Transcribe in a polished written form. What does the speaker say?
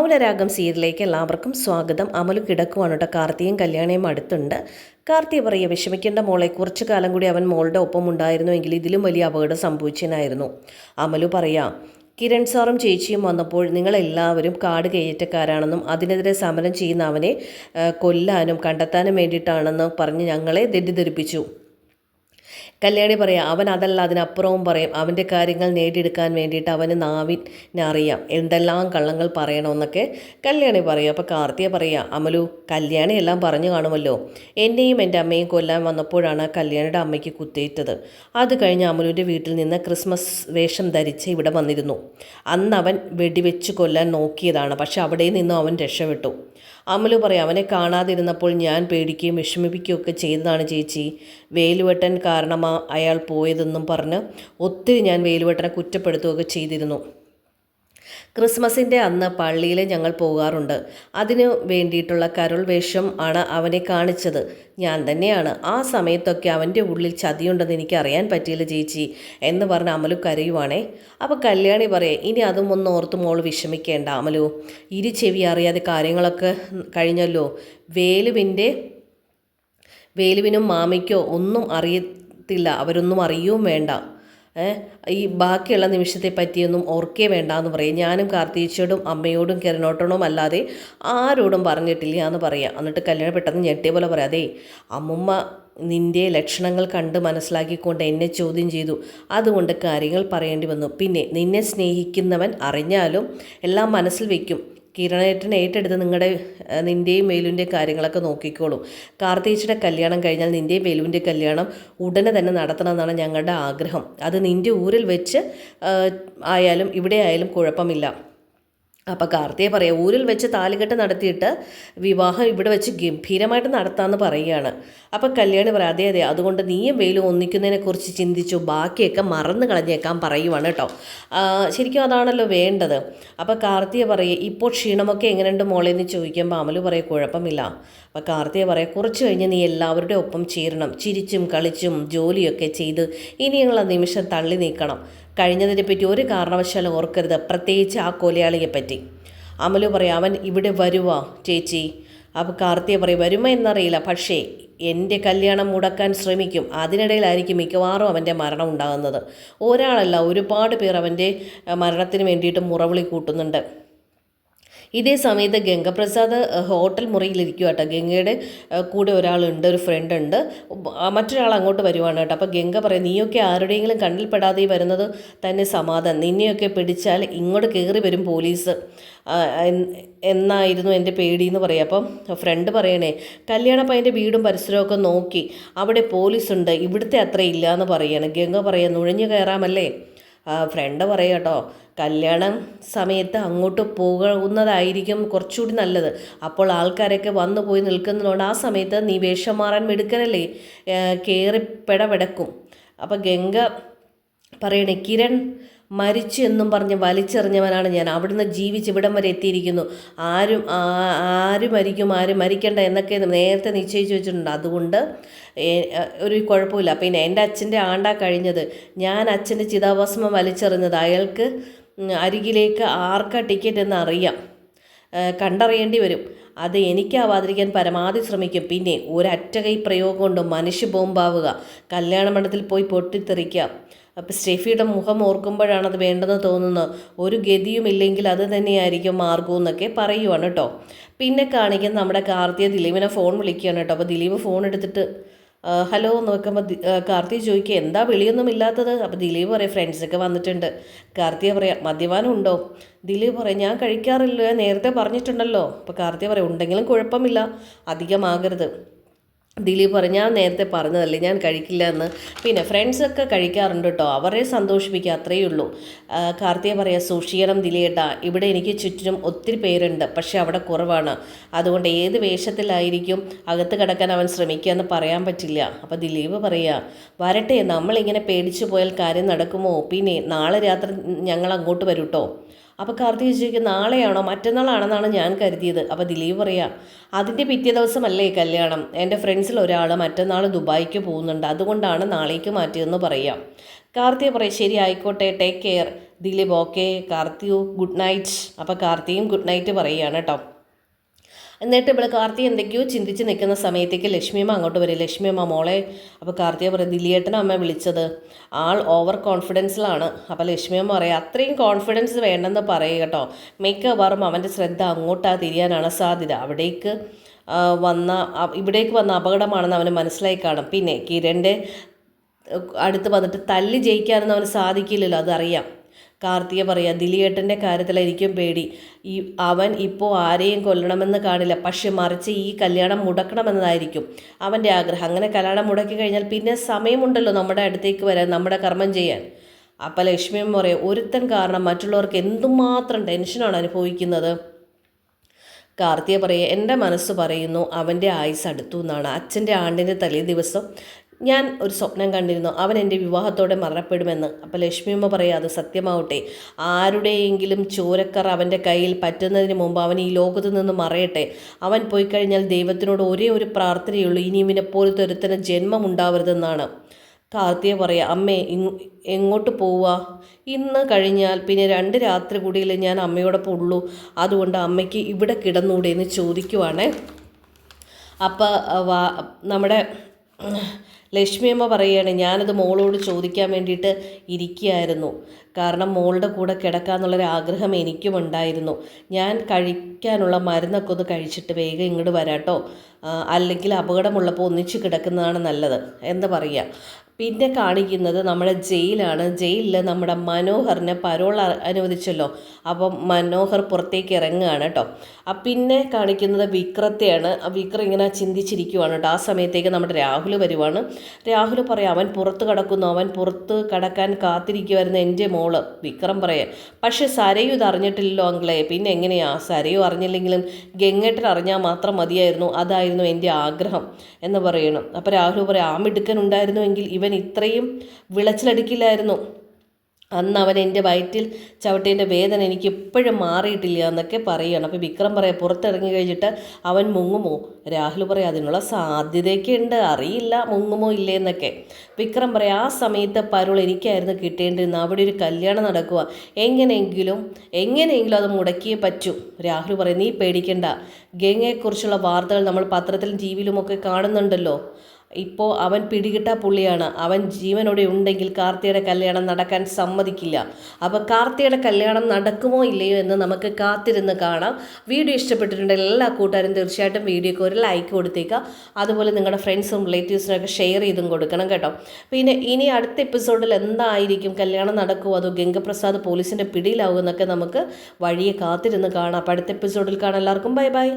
മൗനരാഗം സീരിയലിലേക്ക് എല്ലാവർക്കും സ്വാഗതം. അമലു കിടക്കുവാണ് കേട്ടോ. കാർത്തിയും കല്യാണിയും അടുത്തുണ്ട്. കാർത്തി പറയുക, വിഷമിക്കേണ്ട മോളെ, കുറച്ചു കാലം കൂടി അവൻ മോളുടെ ഒപ്പം ഉണ്ടായിരുന്നുവെങ്കിൽ ഇതിലും വലിയ അപകടം സംഭവിച്ചതിനായിരുന്നു. അമലു പറയാം, കിരൺ സാറും ചേച്ചിയും വന്നപ്പോൾ നിങ്ങളെല്ലാവരും കാട് കയറ്റക്കാരാണെന്നും അതിനെതിരെ സമരം ചെയ്യുന്ന അവനെ കൊല്ലാനും കണ്ടെത്താനും വേണ്ടിയിട്ടാണെന്ന് പറഞ്ഞ് ഞങ്ങളെ തെറ്റിദ്ധരിപ്പിച്ചു. കല്യാണി പറയാം, അവൻ അതല്ല, അതിനപ്പുറവും പറയും. അവൻ്റെ കാര്യങ്ങൾ നേടിയെടുക്കാൻ വേണ്ടിയിട്ട് അവന് നാവിനറിയാം എന്തെല്ലാം കള്ളങ്ങൾ പറയണമെന്നൊക്കെ കല്യാണി പറയും. അപ്പോൾ കാർത്തിക പറയുക, അമലു, കല്യാണി എല്ലാം പറഞ്ഞു കാണുമല്ലോ. എന്നെയും എൻ്റെ അമ്മയും കൊല്ലാൻ വന്നപ്പോഴാണ് കല്യാണിയുടെ അമ്മയ്ക്ക് കുത്തേറ്റത്. അത് കഴിഞ്ഞ് അമലുവിൻ്റെ വീട്ടിൽ നിന്ന് ക്രിസ്മസ് വേഷം ധരിച്ച് ഇവിടെ വന്നിരുന്നു. അന്ന് അവൻ വെടിവെച്ച് കൊല്ലാൻ നോക്കിയതാണ്, പക്ഷെ അവിടെ നിന്നും അവൻ രക്ഷപ്പെട്ടു. അമലു പറയാം, അവനെ കാണാതിരുന്നപ്പോൾ ഞാൻ പേടിക്കുകയും വിഷമിപ്പിക്കുകയൊക്കെ ചെയ്തതാണ് ചേച്ചി. വേലുവെട്ടൻ കാരണമാ അയാൾ പോയതെന്നും പറഞ്ഞ് ഒത്തിരി ഞാൻ വേലുവെട്ടനെ കുറ്റപ്പെടുത്തുകയൊക്കെ ചെയ്തിരുന്നു. ക്രിസ്മസിൻ്റെ അന്ന് പള്ളിയിൽ ഞങ്ങൾ പോകാറുണ്ട്. അതിനു വേണ്ടിയിട്ടുള്ള കരോൾ വേഷം ആണ് അവനെ കാണിച്ചത് ഞാൻ തന്നെയാണ്. ആ സമയത്തൊക്കെ അവൻ്റെ ഉള്ളിൽ ചതിയുണ്ടെന്ന് എനിക്ക് അറിയാൻ പറ്റിയില്ല ചേച്ചി എന്ന് പറഞ്ഞ് അമലു കരയുവാണേ. അപ്പോൾ കല്യാണി പറയേ, ഇനി അതും ഒന്ന് ഓർത്ത് മോൾ വിഷമിക്കേണ്ട അമലു. ഇരു ചെവി അറിയാതെ കാര്യങ്ങളൊക്കെ കഴിഞ്ഞല്ലോ. വേലുവിനും മാമിക്കോ ഒന്നും അറിയത്തില്ല, അവരൊന്നും അറിയുകയും വേണ്ട. ഈ ബാക്കിയുള്ള നിമിഷത്തെ പറ്റിയൊന്നും ഓർക്കേ വേണ്ട എന്ന് പറയും. ഞാനും കാർത്തിച്ചയോടും അമ്മയോടും കിരണോട്ടനും അല്ലാതെ ആരോടും പറഞ്ഞിട്ടില്ല എന്ന് പറയാം. എന്നിട്ട് കല്യാണം പെട്ടെന്ന് ഞെട്ടിയ പോലെ പറയാം, അതേ അമ്മുമ്മ നിൻ്റെ ലക്ഷണങ്ങൾ കണ്ട് മനസ്സിലാക്കിക്കൊണ്ട് എന്നെ ചോദ്യം ചെയ്തു. അതുകൊണ്ട് കാര്യങ്ങൾ പറയേണ്ടി വന്നു. പിന്നെ നിന്നെ സ്നേഹിക്കുന്നവൻ അറിഞ്ഞാലും എല്ലാം മനസ്സിൽ വയ്ക്കും. കിരണേട്ടൻ ഏറ്റെടുത്ത് നിൻ്റെയും വേലുവിൻ്റെയും കാര്യങ്ങളൊക്കെ നോക്കിക്കോളൂ. കാർത്തിച്ചിയുടെ കല്യാണം കഴിഞ്ഞാൽ നിൻ്റെയും വേലുവിൻ്റെ കല്യാണം ഉടനെ തന്നെ നടത്തണമെന്നാണ് ഞങ്ങളുടെ ആഗ്രഹം. അത് നിൻ്റെ ഊരിൽ വെച്ച് ആയാലും ഇവിടെ ആയാലും കുഴപ്പമില്ല. അപ്പോൾ കാർത്തിയെ പറയാം, ഊരിൽ വെച്ച് താലികെട്ട് നടത്തിയിട്ട് വിവാഹം ഇവിടെ വെച്ച് ഗംഭീരമായിട്ട് നടത്താമെന്ന് പറയുകയാണ്. അപ്പോൾ കല്യാണി പറയാം, അതെ അതെ, അതുകൊണ്ട് നീയും വെയിലും ഒന്നിക്കുന്നതിനെക്കുറിച്ച് ചിന്തിച്ചു, ബാക്കിയൊക്കെ മറന്നു കളഞ്ഞേക്കാൻ പറയുവാണ് കേട്ടോ. ശരിക്കും അതാണല്ലോ വേണ്ടത്. അപ്പോൾ കാർത്തിയെ പറയും, ഇപ്പോൾ ക്ഷീണമൊക്കെ എങ്ങനെയുണ്ട് മോളെ എന്ന് ചോദിക്കുമ്പോൾ അമലു പറയും, കുഴപ്പമില്ല. അപ്പോൾ കാർത്തിയെ പറയാം, കുറച്ച് കഴിഞ്ഞ് നീ എല്ലാവരുടെ ഒപ്പം ചേരണം, ചിരിച്ചും കളിച്ചും ജോലിയൊക്കെ ചെയ്ത് ഇനിയുള്ള നിമിഷം തള്ളി നീക്കണം. കഴിഞ്ഞതിനെപ്പറ്റി ഒരു കാരണവശാലും ഓർക്കരുത്, പ്രത്യേകിച്ച് ആ കൊലയാളിയെപ്പറ്റി. അമലു പറയാം, അവൻ ഇവിടെ വരുവാ ചേച്ചി. അപ്പോൾ കാർത്തിയെ പറയും, വരുമോ എന്നറിയില്ല, പക്ഷേ എൻ്റെ കല്യാണം മുടക്കാൻ ശ്രമിക്കും. അതിനിടയിലായിരിക്കും മിക്കവാറും അവൻ്റെ മരണം ഉണ്ടാകുന്നത്. ഒരാളല്ല, ഒരുപാട് പേർ അവൻ്റെ മരണത്തിന് വേണ്ടിയിട്ട് മുറവിളി കൂട്ടുന്നുണ്ട്. ഇതേ സമയത്ത് ഗംഗപ്രസാദ് ഹോട്ടൽ മുറിയിലിരിക്കുക കേട്ടോ. ഗംഗയുടെ കൂടെ ഒരാളുണ്ട്, ഒരു ഫ്രണ്ട് ഉണ്ട്, മറ്റൊരാൾ അങ്ങോട്ട് വരുവാണ് കേട്ടോ. അപ്പോൾ ഗംഗ പറയും, നീയൊക്കെ ആരുടെയെങ്കിലും കണ്ണിൽപ്പെടാതെ വരുന്നത് തന്നെ സമാധാനം, നിന്നെയൊക്കെ പിടിച്ചാൽ ഇങ്ങോട്ട് കയറി വരും പോലീസ് എന്നായിരുന്നു എൻ്റെ പേടിയെന്ന് പറയും. അപ്പം ഫ്രണ്ട് പറയണേ, കല്യാണപ്പയ്യൻ്റെ വീടും പരിസരമൊക്കെ നോക്കി, അവിടെ പോലീസുണ്ട്, ഇവിടുത്തെ അത്ര ഇല്ല എന്ന് പറയാണ്. ഗംഗ പറയാം, നുഴഞ്ഞു കയറാമല്ലേ. ഫ്രണ്ട് പറയാം കേട്ടോ, കല്യാണം സമയത്ത് അങ്ങോട്ട് പോകുന്നതായിരിക്കും കുറച്ചുകൂടി നല്ലത്. അപ്പോൾ ആൾക്കാരൊക്കെ വന്നു പോയി നിൽക്കുന്നതുകൊണ്ട് ആ സമയത്ത് നീ വേഷം മാറാൻ മിടുക്കനല്ലേ, കയറി പെടവെടക്കും. അപ്പം ഗംഗ പറയണേ, കിരൺ മരിച്ചു എന്നും പറഞ്ഞ് വലിച്ചെറിഞ്ഞവനാണ് ഞാൻ. അവിടുന്ന് ജീവിച്ച് ഇവിടം വരെ എത്തിയിരിക്കുന്നു. ആര് മരിക്കും ആര് മരിക്കണ്ട എന്നൊക്കെ നേരത്തെ നിശ്ചയിച്ച് വെച്ചിട്ടുണ്ട്. അതുകൊണ്ട് ഒരു കുഴപ്പമില്ല. പിന്നെ എൻ്റെ അച്ഛൻ്റെ ആണ്ടാ കഴിഞ്ഞത്, ഞാൻ അച്ഛൻ്റെ ചിതാഭസ്മം വലിച്ചെറിഞ്ഞത്. അയാൾക്ക് അരികിലേക്ക് ആർക്കാ ടിക്കറ്റ് എന്ന് അറിയാം, കണ്ടറിയേണ്ടി വരും. അത് എനിക്കാവാതിരിക്കാൻ പരമാവധി ശ്രമിക്കും. പിന്നെ ഒരറ്റകൈ പ്രയോഗം കൊണ്ട് മനുഷ്യ ബോംബാവുക, കല്യാണ മണ്ഡലത്തിൽ പോയി പൊട്ടിത്തെറിക്കുക. അപ്പോൾ സ്റ്റെഫിയുടെ മുഖം ഓർക്കുമ്പോഴാണത് വേണ്ടെന്ന് തോന്നുന്നത്. ഒരു ഗതിയുമില്ലെങ്കിൽ അത് തന്നെയായിരിക്കും മാർഗം എന്നൊക്കെ പറയുവാണ് കേട്ടോ. പിന്നെ കാണിക്കുന്ന നമ്മുടെ കാർത്തിക ദിലീപിനെ ഫോൺ വിളിക്കുകയാണ് കേട്ടോ. അപ്പോൾ ദിലീപ് ഫോൺ എടുത്തിട്ട് ഹലോ എന്ന് വെക്കുമ്പോൾ കാർത്തിക ചോദിക്കുക, എന്താ വിളിയൊന്നും ഇല്ലാത്തത്. അപ്പോൾ ദിലീപ് പറയും, ഫ്രണ്ട്സൊക്കെ വന്നിട്ടുണ്ട്. കാർത്തിക പറയാം, മദ്യപാനം ഉണ്ടോ. ദിലീപ് പറയും, ഞാൻ കഴിക്കാറില്ല, നേരത്തെ പറഞ്ഞിട്ടുണ്ടല്ലോ. അപ്പോൾ കാർത്തിക പറയും, ഉണ്ടെങ്കിലും കുഴപ്പമില്ല, അധികമാകരുത്. ദിലീപ് പറഞ്ഞു, ഞാൻ നേരത്തെ പറഞ്ഞതല്ലേ ഞാൻ കഴിക്കില്ല എന്ന്. പിന്നെ ഫ്രണ്ട്സൊക്കെ കഴിക്കാറുണ്ട് കേട്ടോ, അവരെ സന്തോഷിപ്പിക്കുക, അത്രയേ ഉള്ളൂ. കാർത്തിക പറയാം, സൂക്ഷിക്കണം ദിലീപേട്ടാ, ഇവിടെ എനിക്ക് ചുറ്റിനും ഒത്തിരി പേരുണ്ട്, പക്ഷെ അവിടെ കുറവാണ്. അതുകൊണ്ട് ഏത് വേഷത്തിലായിരിക്കും അകത്ത് കിടക്കാൻ അവൻ ശ്രമിക്കുക എന്ന് പറയാൻ പറ്റില്ല. അപ്പോൾ ദിലീപ് പറയുക, വരട്ടെ, നമ്മളിങ്ങനെ പേടിച്ചു പോയാൽ കാര്യം നടക്കുമോ. പിന്നെ നാളെ രാത്രി ഞങ്ങൾ അങ്ങോട്ട് വരും കേട്ടോ. അപ്പോൾ കാർത്തിക ചോദിക്കും, നാളെയാണോ മറ്റന്നാളാണെന്നാണ് ഞാൻ കരുതിയത്. അപ്പോൾ ദിലീപ് പറയാം, അതിൻ്റെ പിറ്റേ ദിവസമല്ലേ കല്യാണം. എൻ്റെ ഫ്രണ്ട്സിൽ ഒരാൾ മറ്റന്നാൾ ദുബായിക്ക് പോകുന്നുണ്ട്, അതുകൊണ്ടാണ് നാളേക്ക് മാറ്റിയതെന്ന് പറയാം. കാർത്തിക പറയും, ശരി ആയിക്കോട്ടെ, ടേക്ക് കെയർ. ദിലീപ് ഓക്കെ കാർത്തിയു ഗുഡ് നൈറ്റ്. അപ്പോൾ കാർത്തിയും ഗുഡ് നൈറ്റ് പറയുകയാണ് കേട്ടോ. എന്നിട്ട് ഇവിടെ കാർത്തി എന്തൊക്കെയോ ചിന്തിച്ച് നിൽക്കുന്ന സമയത്തേക്ക് ലക്ഷ്മിയമ്മ അങ്ങോട്ട് വരും. ലക്ഷ്മിയമ്മ മോളെ. അപ്പോൾ കാർത്തിക പറയും ദിലിയേട്ടനെ അമ്മ വിളിച്ചത്, ആൾ ഓവർ കോൺഫിഡൻസിലാണ്. അപ്പോൾ ലക്ഷ്മിയമ്മ പറയാം അത്രയും കോൺഫിഡൻസ് വേണ്ടെന്ന് പറയുക കേട്ടോ. മിക്കവാറും അവൻ്റെ ശ്രദ്ധ അങ്ങോട്ടാ തിരിയാനാണ് സാധ്യത. ഇവിടേക്ക് വന്ന അപകടമാണെന്ന് അവന് മനസ്സിലായി കാണും. പിന്നെ കിരണിൻ്റെ അടുത്ത് വന്നിട്ട് തല്ലി ജയിക്കാനൊന്നും അവന് സാധിക്കില്ലല്ലോ, അതറിയാം. കാർത്തിക പറയാം ദിലിയേട്ടൻ്റെ കാര്യത്തിലായിരിക്കും പേടി. അവൻ ഇപ്പോൾ ആരെയും കൊല്ലണമെന്ന് കാണില്ല, പക്ഷെ മറിച്ച് ഈ കല്യാണം മുടക്കണമെന്നതായിരിക്കും അവൻ്റെ ആഗ്രഹം. അങ്ങനെ കല്യാണം മുടക്കി കഴിഞ്ഞാൽ പിന്നെ സമയമുണ്ടല്ലോ നമ്മുടെ അടുത്തേക്ക് വരാൻ, നമ്മുടെ കർമ്മം ചെയ്യാൻ. അപ്പം ലക്ഷ്മിയും പറയും ഒരുത്തൻ കാരണം മറ്റുള്ളവർക്ക് എന്തുമാത്രം ടെൻഷനാണ് അനുഭവിക്കുന്നത്. കാർത്തിക പറയുക എൻ്റെ മനസ്സ് പറയുന്നു അവൻ്റെ ആയുസ് അടുത്തു എന്നാണ്. അച്ഛൻ്റെ ആണ്ടിൻ്റെ തലേ ദിവസം ഞാൻ ഒരു സ്വപ്നം കണ്ടിരുന്നു, അവൻ എൻ്റെ വിവാഹത്തോടെ മരണപ്പെടുമെന്ന്. അപ്പോൾ ലക്ഷ്മിയമ്മ പറയുക അത് സത്യമാവട്ടെ, ആരുടെയെങ്കിലും ചോരക്കറ അവൻ്റെ കയ്യിൽ പറ്റുന്നതിന് മുമ്പ് അവൻ ഈ ലോകത്ത് നിന്ന് മറയട്ടെ. അവൻ പോയി കഴിഞ്ഞാൽ ദൈവത്തിനോട് ഒരേ ഒരു പ്രാർത്ഥനയുള്ളൂ, ഇനി ഇവനെപ്പോലത്തെ ഒരുത്തന് ജന്മം ഉണ്ടാവരുതെന്നാണ്. കാർത്തിക പറയുക അമ്മേ എങ്ങോട്ട് പോവുക, ഇന്ന് കഴിഞ്ഞാൽ പിന്നെ 2 രാത്രി കൂടിയിൽ ഞാൻ അമ്മയോടൊപ്പം ഉള്ളൂ, അതുകൊണ്ട് അമ്മയ്ക്ക് ഇവിടെ കിടന്നൂടെ എന്ന് ചോദിക്കുവാണ്. അപ്പോൾ നമ്മുടെ ലക്ഷ്മിയമ്മ പറയുകയാണ് ഞാനത് മോളോട് ചോദിക്കാൻ വേണ്ടിയിട്ട് ഇരിക്കുകയായിരുന്നു, കാരണം മോളുടെ കൂടെ കിടക്കാമെന്നുള്ളൊരു ആഗ്രഹം എനിക്കും ഉണ്ടായിരുന്നു. ഞാൻ കഴിക്കാനുള്ള മരുന്നൊക്കെ ഒന്ന് കഴിച്ചിട്ട് വേഗം ഇങ്ങോട്ട് വരാട്ടോ, അല്ലെങ്കിൽ അപകടമുള്ളപ്പോൾ ഒന്നിച്ച് കിടക്കുന്നതാണ് നല്ലത് എന്ന് പറയുക. പിന്നെ കാണിക്കുന്നത് നമ്മുടെ ജയിലാണ്. ജയിലിൽ നമ്മുടെ മനോഹറിന് പരോൾ അനുവദിച്ചല്ലോ, അപ്പം മനോഹർ പുറത്തേക്ക് ഇറങ്ങുകയാണ് കേട്ടോ. പിന്നെ കാണിക്കുന്നത് വിക്രത്തെയാണ്. വിക്രം ഇങ്ങനെ ചിന്തിച്ചിരിക്കുവാണ് കേട്ടോ. ആ സമയത്തേക്ക് നമ്മുടെ രാഹുൽ വരുവാണ്. രാഹുൽ പറയാം അവൻ പുറത്ത് കിടക്കുന്നു, അവൻ പുറത്ത് കിടക്കാൻ കാത്തിരിക്കുമായിരുന്നു എൻ്റെ മോള്. വിക്രം പറയാം പക്ഷെ സരയു ഇത് അറിഞ്ഞിട്ടില്ലല്ലോ അങ്കിളെ, പിന്നെ എങ്ങനെയാ? സരയു അറിഞ്ഞില്ലെങ്കിലും ഗംഗേട്ടൻ അറിഞ്ഞാൽ മാത്രം മതിയായിരുന്നു, അതായിരുന്നു എൻ്റെ ആഗ്രഹം എന്ന് പറയണം. അപ്പോൾ രാഹുൽ പറയാം ആ മിടുക്കനുണ്ടായിരുന്നുവെങ്കിൽ ഇവൻ ഇത്രയും വിളച്ചിലടിക്കില്ലായിരുന്നു. അന്ന് അവൻ എൻ്റെ വയറ്റിൽ ചവിട്ടേൻ്റെ വേദന എനിക്ക് ഇപ്പോഴും മാറിയിട്ടില്ല എന്നൊക്കെ പറയുകയാണ്. അപ്പോൾ വിക്രം പറയാം പുറത്തിറങ്ങി കഴിഞ്ഞിട്ട് അവൻ മുങ്ങുമോ? രാഹുൽ പറയാം അതിനുള്ള സാധ്യതയൊക്കെ ഉണ്ട്, അറിയില്ല മുങ്ങുമോ ഇല്ലേ എന്നൊക്കെ. വിക്രം പറയാം ആ സമയത്ത് പരോൾ എനിക്കായിരുന്നു കിട്ടേണ്ടിരുന്നത്, അവിടെ ഒരു കല്യാണം നടക്കുക, എങ്ങനെയെങ്കിലും അത് മുടക്കിയേ പറ്റൂ. രാഹുൽ പറയും നീ പേടിക്കണ്ട, ഗംഗയെക്കുറിച്ചുള്ള വാർത്തകൾ നമ്മൾ പത്രത്തിലും ടി വിയിലുമൊക്കെ കാണുന്നുണ്ടല്ലോ, ഇപ്പോൾ അവൻ പിടികിട്ട പുള്ളിയാണ്. അവൻ ജീവനോടെ ഉണ്ടെങ്കിൽ കാർത്തിയുടെ കല്യാണം നടക്കാൻ സമ്മതിക്കില്ല. അപ്പോൾ കാർത്തിയുടെ കല്യാണം നടക്കുമോ ഇല്ലയോ എന്ന് നമുക്ക് കാത്തിരുന്ന് കാണാം. വീഡിയോ ഇഷ്ടപ്പെട്ടിട്ടുണ്ടെങ്കിൽ എല്ലാ കൂട്ടുകാരും തീർച്ചയായിട്ടും വീഡിയോക്ക് ഒരു ലൈക്ക് കൊടുത്തേക്കുക. അതുപോലെ നിങ്ങളുടെ ഫ്രണ്ട്സും റിലേറ്റീവ്സിനൊക്കെ ഷെയർ ചെയ്തും കൊടുക്കണം കേട്ടോ. പിന്നെ ഇനി അടുത്ത എപ്പിസോഡിൽ എന്തായിരിക്കും, കല്യാണം നടക്കുമോ അതോ ഗംഗപ്രസാദ് പോലീസിൻ്റെ പിടിയിലാവുമെന്നൊക്കെ നമുക്ക് വഴിയെ കാത്തിരുന്ന് കാണാം. അപ്പോൾ അടുത്ത എപ്പിസോഡിൽ കാണാം. എല്ലാവർക്കും ബൈ ബൈ.